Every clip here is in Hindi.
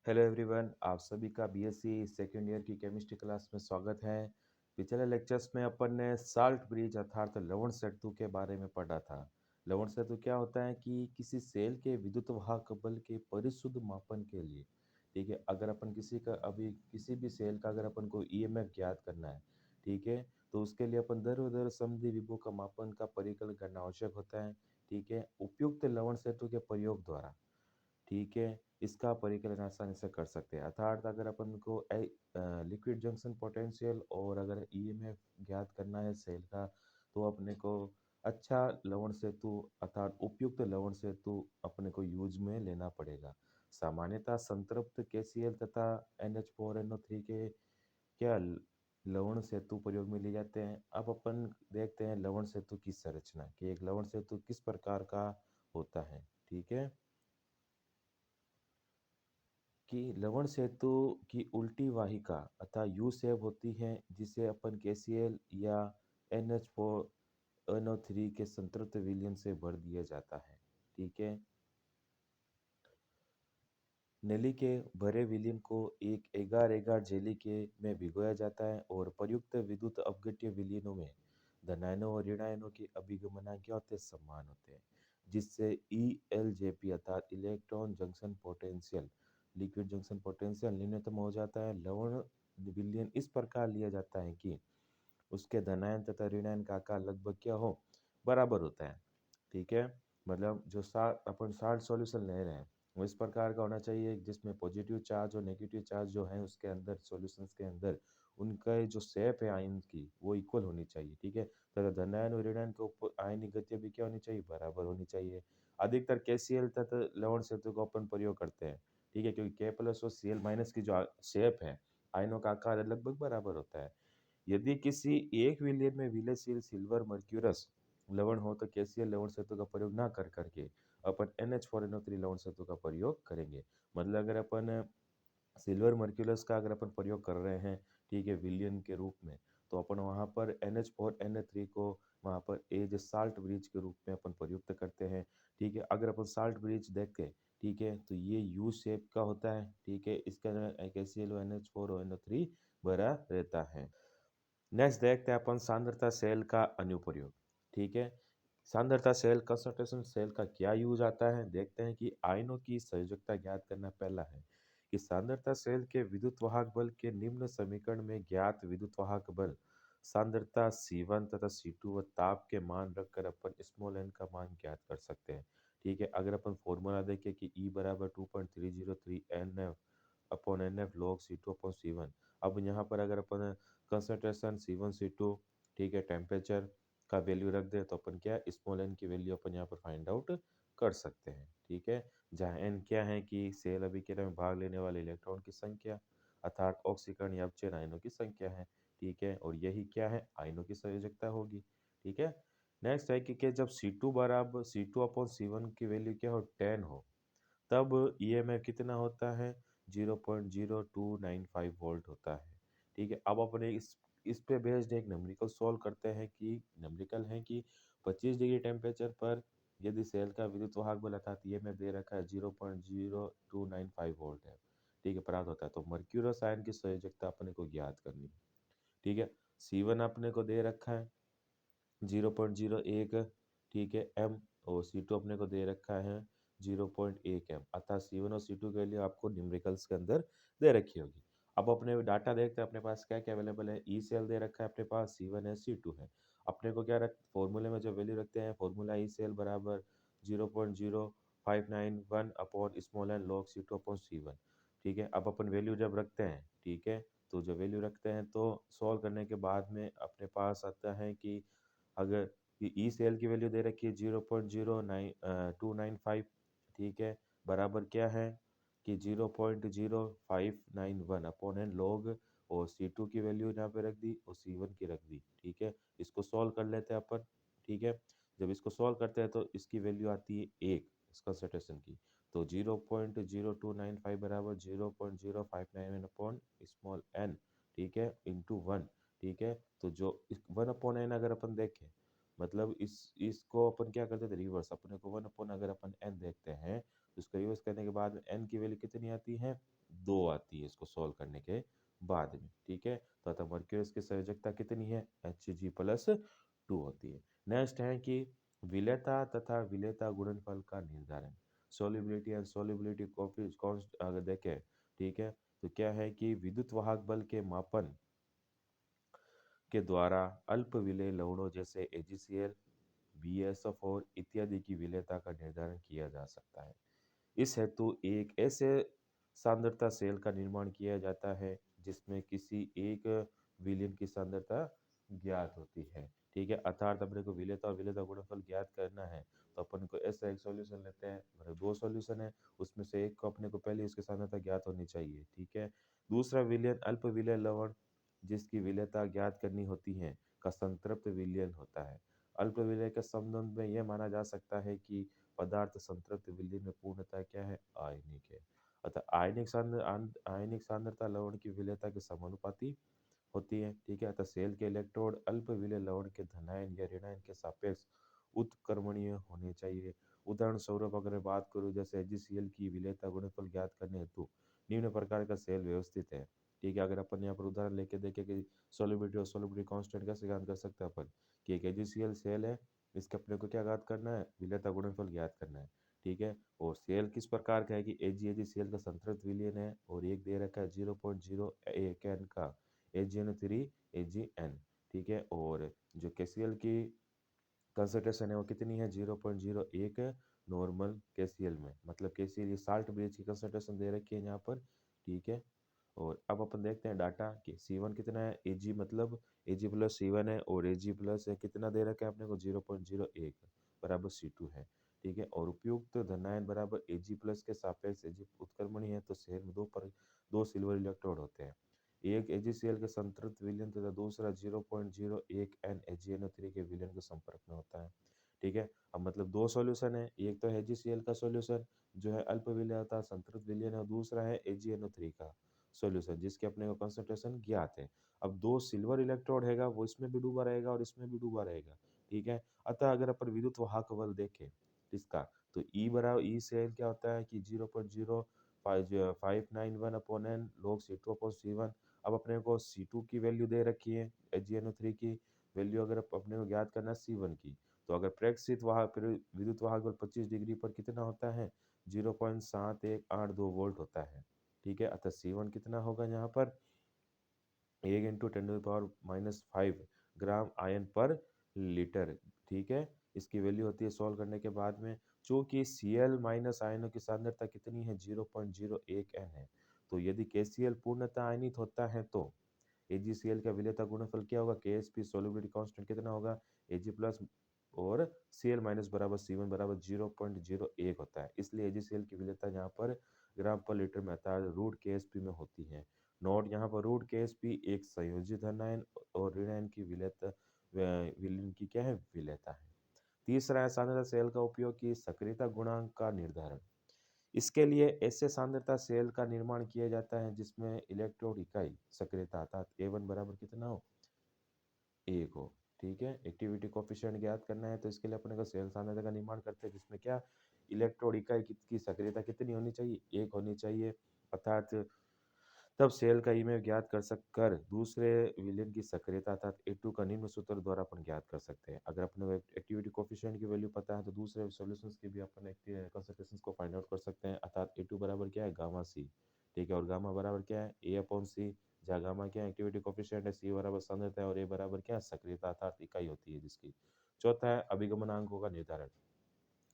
हेलो एवरीवन, आप सभी का बीएससी सेकेंड ईयर की केमिस्ट्री क्लास में स्वागत है। पिछले लेक्चर्स में अपन ने साल्ट ब्रिज अर्थात लवण सेतु के बारे में पढ़ा था। लवण सेतु क्या होता है कि किसी सेल के विद्युत वाहक बल के परिशुद्ध मापन के लिए, ठीक है, अगर अपन किसी भी सेल का अगर अपन को ईएमएफ ज्ञात करना है, ठीक है, तो उसके लिए अपन दर दर समधि विभव का मापन का परिकलन करना आवश्यक होता है, ठीक है, उपयुक्त लवण सेतु के प्रयोग द्वारा, ठीक है, इसका परिकलन आसानी से कर सकते हैं। अर्थात अगर अपन को लिक्विड जंक्शन पोटेंशियल और अगर ईएमएफ ज्ञात करना है सेल का, तो अपने को अच्छा लवण सेतु अर्थात उपयुक्त लवण सेतु अपने को यूज में लेना पड़ेगा। सामान्यतः संतृप्त केसीएल तथा NH4NO3 के क्या लवण सेतु प्रयोग में लिए जाते हैं। अब अपन देखते हैं लवण सेतु की संरचना कि एक लवण सेतु किस प्रकार का होता है, ठीक है। कि लवण सेतु की उल्टी वाहिका अतः यू सेप होती है, जिसे अपन केसीएल या NH4NO3 के संतृप्त विलयन से भर दिया जाता है, ठीक है। नली के भरे विलयन को एक एगार एगार जेली के में भिगोया जाता है और प्रयुक्त विद्युत अपघट्य विलयनों में धनायनों और ऋणायनों के अभिगमन क्या होते समान होते हैं, जिससे ELJP अर्थात electron junction potential liquid junction potential न्यूनतम हो जाता है। लवण विलयन इस प्रकार लिया जाता है कि उसके धनायन तथा ऋणायन का आकार लगभग क्या हो बराबर होता है, ठीक है। मतलब जो अपन साल्ट सॉल्यूशन ले रहे हैं वो इस प्रकार का होना चाहिए जिसमें पॉजिटिव चार्ज और नेगेटिव चार्ज जो है उसके अंदर सॉल्यूशंस के अंदर उनका जो शेप है आयन की वो इक्वल होनी चाहिए, ठीक है। तथा धनायन और ऋणायन के ऊपर आयनिक गति भी क्या होनी चाहिए बराबर होनी चाहिए। अधिकतर KCl तथा लवण सेतु का अपन प्रयोग करते हैं, ठीक है, क्योंकि K+ और Cl- की जो शेप है आयनों का आकार लगभग बराबर होता है। यदि किसी एक विलयन में विलयशील सिल्वर मर्क्यूरस लवण हो तो केसीएल लवण सेतु का प्रयोग ना कर करके अपन NH4NO3 लवण सेतु का प्रयोग करेंगे। मतलब अगर अपन सिल्वर मर्क्यूरस का अगर अपन प्रयोग कर रहे हैं, ठीक है, विलयन के रूप में, तो अपन वहाँ पर NH4NO3 को वहाँ पर एज साल्ट ब्रिज के रूप में अपन प्रयुक्त करते हैं, ठीक है। अगर अपन साल्ट ब्रिज देखें, ठीक है, तो ये यू शेप का होता है, ठीक है, इसका KCl NH4NO3 भरा रहता है। नेक्स्ट देखते हैं अपन सांद्रता सेल का अनुप्रयोग, ठीक है। सांद्रता सेल कंसंट्रेशन सेल का क्या यूज आता है, देखते हैं कि आयनों की संयोजकता ज्ञात करना पहला है कि सांद्रता सेल के विद्युत वाहक बल के निम्न समीकरण में ज्ञात विद्युत वाहक बल सांद्रता C1 तथा C2 व ताप के मान रखकर अपन स्मॉल n का मान ज्ञात कर सकते हैं, ठीक है। अगर अपन फॉर्मूला देखें कि E बराबर 2.303 NF upon NF log C2 upon C1। अब यहाँ पर अगर अपन कंसंट्रेशन C1 C2, ठीक है, टेम्परेचर का वैल्यू रख दे तो अपन क्या स्मॉल n की वैल्यू अपन यहाँ पर फाइंड आउट कर सकते हैं, ठीक है। जहाँ n क्या है कि सेल अभिक्रिया में भाग लेने वाले इलेक्ट्रॉन की संख्या अर्थात ऑक्सीकरण या अपचयन आयनों की संख्या है, ठीक है, और यही क्या है आयनों की संयोजकता होगी, ठीक है। नेक्स्ट है कि जब C2 बराबर C2 अपॉन C1 की वैल्यू क्या हो 10 हो, तब ईएमएफ कितना होता है 0.0295 वोल्ट होता है, ठीक है। अब अपने इस पे बेस्ड एक न्यूमेरिकल सॉल्व करते हैं कि न्यूमेरिकल है कि 25 डिग्री टेम्परेचर पर यदि सेल का विद्युत वाहक बल अर्थात ईएमएफ दे रखा है 0.0295 वोल्ट है, ठीक है, प्राप्त होता है, तो मर्क्यूरस आयन की संयोजकता अपने को ज्ञात करनी है, ठीक है। C1 अपने को दे रखा है 0.01, ठीक है, एम, और C2 अपने को दे रखा है 0.1 एम, अर्थात C1 और C2 के लिए आपको न्यूमेरिकल्स के अंदर दे रखी होगी। अब अपने डाटा देखते हैं अपने पास क्या क्या अवेलेबल है। ई सेल दे रखा है अपने पास, C1 है, C2 है। अपने को क्या रख फॉर्मूले में जो वैल्यू रखते हैं, फॉर्मूला ई सेल बराबर 0.0591 upon small n log C2 upon C1, ठीक है। अब अपन वैल्यू जब रखते हैं, ठीक है, तो जो वैल्यू रखते हैं तो सॉल्व करने के बाद में अपने पास आता है कि अगर ये ई सेल की वैल्यू दे रखी है 0.0295, ठीक है, बराबर क्या है कि 0.0591 अपॉन एन लॉग, और C2 की वैल्यू यहाँ पे रख दी और C1 की रख दी, ठीक है। इसको सॉल्व कर लेते हैं अपन, ठीक है। जब इसको सॉल्व करते हैं तो इसकी वैल्यू आती है 1 इस कंसंट्रेशन की, तो 0.0295 बराबर 0.059 अपॉन स्मॉल एन, ठीक है, इंटू 1, ठीक है। तो जो 1/n अगर अपन देखें, मतलब इसको अपन क्या करते थे रिवर्स, अपने को 1/n अगर अपन n देखते हैं तो इसको रिवर्स करने के बाद n की वैल्यू कितनी आती है 2 आती है इसको सॉल्व करने के बाद में, ठीक है। तो अतः मर्क्यूरस की संयोजकता कितनी है, Hg+2 होती है। नेक्स्ट है कि विलेयता तथा विलेयता गुणनफल का निर्धारण, सोल्युबिलिटी एंड सोल्युबिलिटी कॉन्स्ट अगर देखें, ठीक है, तो क्या है कि विद्युत वाहक बल के मापन के द्वारा अल्प विलेय लवणों जैसे AgCl, BeSO4 इत्यादि की विलेयता का निर्धारण किया जा सकता है। इस हेतु एक ऐसे सांद्रता सेल का निर्माण किया जाता है जिसमें किसी एक विलयन की सांद्रता ज्ञात होती है, ठीक है। अर्थात अपने को विलेयता और विलेयता गुणनफल ज्ञात करना है तो अपन को ऐसा एक सॉल्यूशन लेते हैं, मतलब 2 सॉल्यूशन है, उसमें से एक को अपने को पहले उसकी सांद्रता ज्ञात होनी चाहिए, ठीक है। दूसरा विलयन अल्प विलेय लवण जिसकी विलेयता ज्ञात करनी होती है का संतृप्त विलयन होता है। अल्प विलेय के संबंध में यह माना जा सकता है कि पदार्थ संतृप्त विलयन में पूर्णतः क्या है, आयनिक है। अतः आयनिक सांद्रता लवण की विलेयता के समानुपाती होती है, ठीक है। अतः सेल के इलेक्ट्रोड अल्प विलेय लवण के धनायन या ऋणायन के सापेक्ष उत्क्रमणीय होने चाहिए। उदाहरण स्वरूप अगर मैं बात करूं, जैसे HgCl की विलेयता गुणनफल ज्ञात करने हेतु निम्न प्रकार का सेल व्यवस्थित है, ठीक है। अगर अपन यहाँ पर उदाहरण लेके देखें कि सोल्युबिलिटी और सोल्युबिलिटी कांस्टेंट कैसे ज्ञात कर सकते हैं अपन, कि एक HgCl सेल है, इसके अपने को क्या ज्ञात करना है, विलेयता गुणनफल ज्ञात करना है, ठीक है। और सेल किस प्रकार का है कि AgCl का संतृप्त विलयन है और एक दे रखा है 0.01 का AgNO3 AgN, ठीक है। और जो KCl की कंसंट्रेशन है वो कितनी है, 0.01 नॉर्मल KCl में, मतलब KCl ये साल्ट ब्रिज की कंसंट्रेशन दे रखी है यहाँ पर, ठीक है। और अब अपन देखते हैं डाटा कि C1 कितना है, Ag मतलब Ag+C1 है और Ag+ कितना दे रखा है अपने को, 0.01 बराबर C2 है, ठीक है। और उपयुक्त धनायन बराबर Ag+ के सापेक्ष Ag उत्क्रमणीय है, तो शेल में दो सिल्वर इलेक्ट्रोड होते हैं, एक AgCl के संतृप्त विलयन तथा दूसरा 0.01 N AgNO3 के विलयन के संपर्क में होता है, ठीक है। अब मतलब 2 सॉल्यूशन है, एक तो है HgCl का सॉल्यूशन जो है अल्प विलेय होता है संतृप्त विलयन है, और दूसरा है AgNO3 का सॉल्यूशन जिसके अपने को कंसंट्रेशन ज्ञात है। अब 2 सिल्वर इलेक्ट्रोड हैगा वो इसमें भी डूबा रहेगा और इसमें भी डूबा रहेगा, ठीक है। अतः अगर अपन विद्युत वाहक बल देखें इसका, तो E सेल क्या होता है कि 0.0591 upon N log C2 upon C1। अब अपने को C2 की वैल्यू दे रखी है, AgNO3 की वैल्यू अगर अपने को ज्ञात करना है C1 की, तो अगर प्रेक्षित वाहक विद्युत वाहक बल 25 डिग्री पर कितना होता है, 0.7182 वोल्ट होता है, ठीक है। अतः C1 कितना होगा यहाँ पर, 1 × 10⁻⁵ ग्राम आयन पर लीटर, ठीक है। इसकी वैल्यू होती है सॉल्व करने के बाद में, चूंकि Cl माइनस आयनों की सांद्रता कितनी है, 0.01 N है, तो यदि KCl पूर्णतः आयनित होता है तो AgCl का विलेयता गुणनफल क्या होगा, Ksp सोल्युबिलिटी कांस्टेंट कितना होगा, Ag+ और Cl माइनस बराबर C1 बराबर 0.01 होता है, इसलिए AgCl की विलेयता यहाँ पर ग्राम पर लीटर में अर्थात √Ksp में होती है। नोट यहाँ पर √Ksp एक संयोजित धनायन और ऋणायन की विलयन की क्या है, विलेयता है। तीसरा है सांद्रता सेल का उपयोग की सक्रियता गुणांक का निर्धारण। इसके लिए ऐसे सांद्रता सेल का निर्माण किया जाता है जिसमें इलेक्ट्रोड इकाई सक्रियता अर्थात A1 बराबर कितना हो, 1 हो, ठीक है। एक्टिविटी कोफिशिएंट ज्ञात करना है तो इसके लिए अपने को सेल सांद्रता का निर्माण करते हैं जिसमें क्या, इलेक्ट्रोड इकाई की सक्रियता कितनी होनी चाहिए, 1 होनी चाहिए, अर्थात तब सेल का ईएमएफ ज्ञात कर दूसरे विलयन की सक्रियता अर्थात A2 का निम्न सूत्र द्वारा अपन ज्ञात कर सकते हैं। अगर अपने को एक्टिविटी कोफिशिएंट की वैल्यू पता है तो दूसरे सॉल्यूशंस की भी अपन कंसंट्रेशंस को फाइंड आउट कर सकते हैं, अर्थात A2 बराबर क्या है, गामा C, ठीक है। और गामा बराबर क्या है, A/C, जहाँ गामा क्या है, एक्टिविटी कोफिशिएंट है, C बराबर सांद्रता है और A बराबर क्या है, सक्रियता अर्थात इकाई होती है जिसकी। चौथा है अभिगमनांकों का निर्धारण,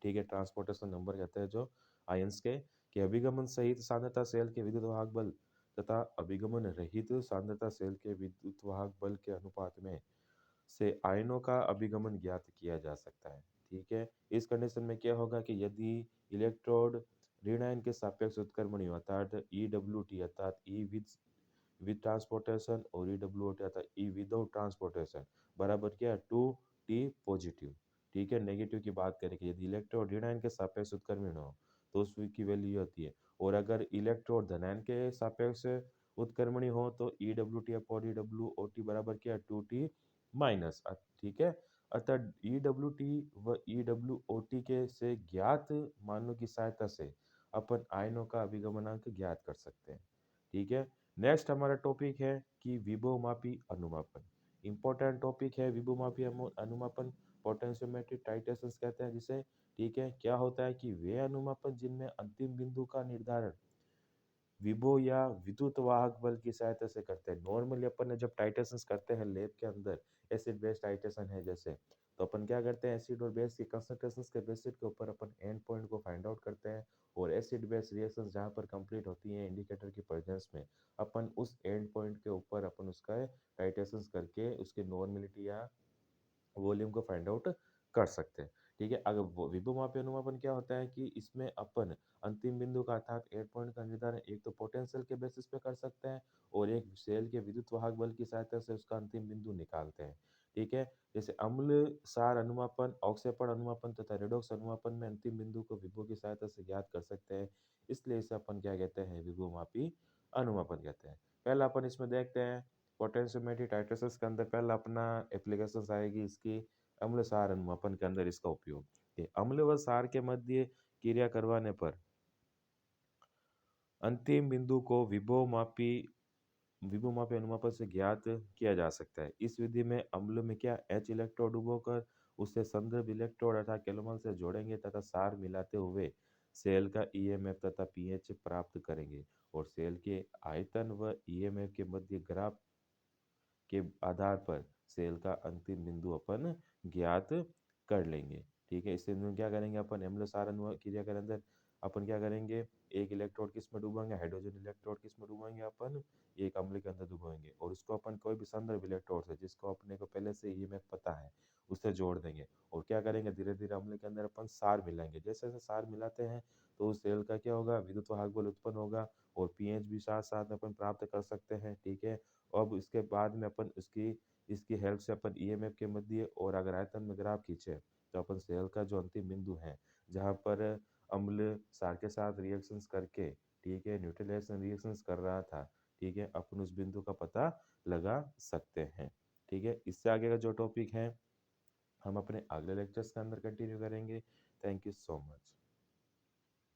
ठीक है। ट्रांसपोर्टेशन नंबर कहते हैं जो आयंस के, कि अभिगमन सहित सांद्रता सेल के विद्युत वाहक बल तथा अभिगमन रहित सांद्रता सेल के विद्युत वाहक बल के अनुपात में से आयनों का अभिगमन ज्ञात किया जा सकता है, ठीक है। इस कंडीशन में क्या होगा कि यदि इलेक्ट्रोड ऋण आयन के सापेक्ष उत्क्रमणीय अर्थात EWT अर्थात E विद ट्रांसपोर्टेशन और EWOT अर्थात E विदाउट ट्रांसपोर्टेशन बराबर क्या है, 2T पॉजिटिव, ठीक है। नेगेटिव की बात करें कि यदि इलेक्ट्रोड ऋण आयन के सापेक्ष उत्क्रमण हो तो उसकी वैल्यू होती है, और अगर इलेक्ट्रोड धनायन के सापेक्ष उत्क्रमणी हो तो EWT अपॉन EWOT बराबर क्या है, 2T माइनस, ठीक है। अतः EWT व EWOT के से ज्ञात मानों की सहायता से अपन आयनों का अभिगमनांक ज्ञात कर सकते हैं। ठीक है। नेक्स्ट हमारा टॉपिक है कि विभवमापी अनुमापन। इंपॉर्टेंट टॉपिक है विभवमापी अनुमापन, पोटेंशियोमेट्रिक टाइटेशंस कहते हैं जिसे। ठीक है। क्या होता है कि वे अनुमापन जिनमें अंतिम बिंदु का निर्धारण विभव या विद्युत वाहक बल की सहायता से करते हैं। नॉर्मली अपन ने जब टाइटेशंस करते हैं लैब के अंदर, एसिड बेस टाइटेशन है जैसे, तो अपन क्या करते हैं, एसिड और बेस की कंसंट्रेशंस के बेसिस के ऊपर अपन एंड पॉइंट को फाइंड आउट करते हैं, और एसिड बेस रिएक्शंस जहाँ पर कंप्लीट होती हैं इंडिकेटर की प्रेजेंस में, अपन उस एंड पॉइंट के ऊपर अपन उसका टाइटेशंस करके उसकी नॉर्मलिटी या वॉल्यूम को फाइंड आउट कर सकते हैं। ठीक है। अगर विभवमापी अनुमापन क्या होता है कि इसमें अपन अंतिम बिंदु का अर्थात एंड पॉइंट का निर्धारण एक तो पोटेंशियल के बेसिस पे कर सकते हैं, और एक सेल के विद्युत वाहक बल की सहायता से उसका अंतिम बिंदु निकालते हैं। ठीक है। जैसे अम्ल सार अनुमापन, अवक्षेपण अनुमापन तथा रेडॉक्स अनुमापन में अंतिम बिंदु को विभव की सहायता से ज्ञात कर सकते हैं, इसलिए इसे अपन क्या कहते हैं, विभवमापी अनुमापन कहते हैं। पहला अपन इसमें देखते हैं पोटेंशियोमेट्री टाइट्रेशंस के अंदर पहला अपना एप्लीकेशंस आएगी इसकी अम्ल सार अनुमापन के अंदर इसका उपयोग। ये अम्ल व सार के मध्य क्रिया करवाने पर अंतिम बिंदु को विभवमापी अनुमापन से ज्ञात किया जा सकता है। इस विधि में अम्ल में क्या एच इलेक्ट्रोड डुबोकर उसे संदर्भ इलेक्ट्रोड अर्थात केलोमल से जोड़ेंगे तथा सार मिलाते हुए सेल का ईएमएफ तथा पीएच प्राप्त करेंगे, और सेल के आयतन व ईएमएफ के मध्य ग्राफ के आधार पर सेल का अंतिम बिंदु अपन ज्ञात कर लेंगे। ठीक है। इससे क्या करेंगे अपन, अम्ल सार क्रिया के अंदर अपन क्या करेंगे, एक इलेक्ट्रोड किस में डुबाएंगे, हाइड्रोजन इलेक्ट्रोड किस में डुबाएंगे अपन, एक अम्ल के अंदर डुबाएंगे, और उसको अपन कोई भी संदर्भ इलेक्ट्रोड से जिसको अपने को पहले से ईएमएफ पता है उससे जोड़ देंगे, और क्या करेंगे, धीरे धीरे अम्ल के अंदर अपन सार मिलाएंगे। जैसे जैसे सार मिलाते हैं तो उस सेल का क्या होगा, विद्युत वाहक बल उत्पन्न होगा, और पीएच भी साथ साथ अपन प्राप्त कर सकते हैं। ठीक है। अब इसके बाद में अपन इसकी इसकी हेल्प से अपन ईएमएफ के मध्य और अगर आयतन में ग्राफ खींचे तो अपन सेल का जो अंतिम बिंदु है जहाँ पर अम्ल सार के साथ रिएक्शंस करके, ठीक है, न्यूट्रलाइजेशन रिएक्शंस कर रहा था, ठीक है, अपन उस बिंदु का पता लगा सकते हैं। ठीक है। इससे आगे का जो टॉपिक है हम अपने अगले लेक्चर्स के अंदर कंटिन्यू करेंगे। Thank you so much.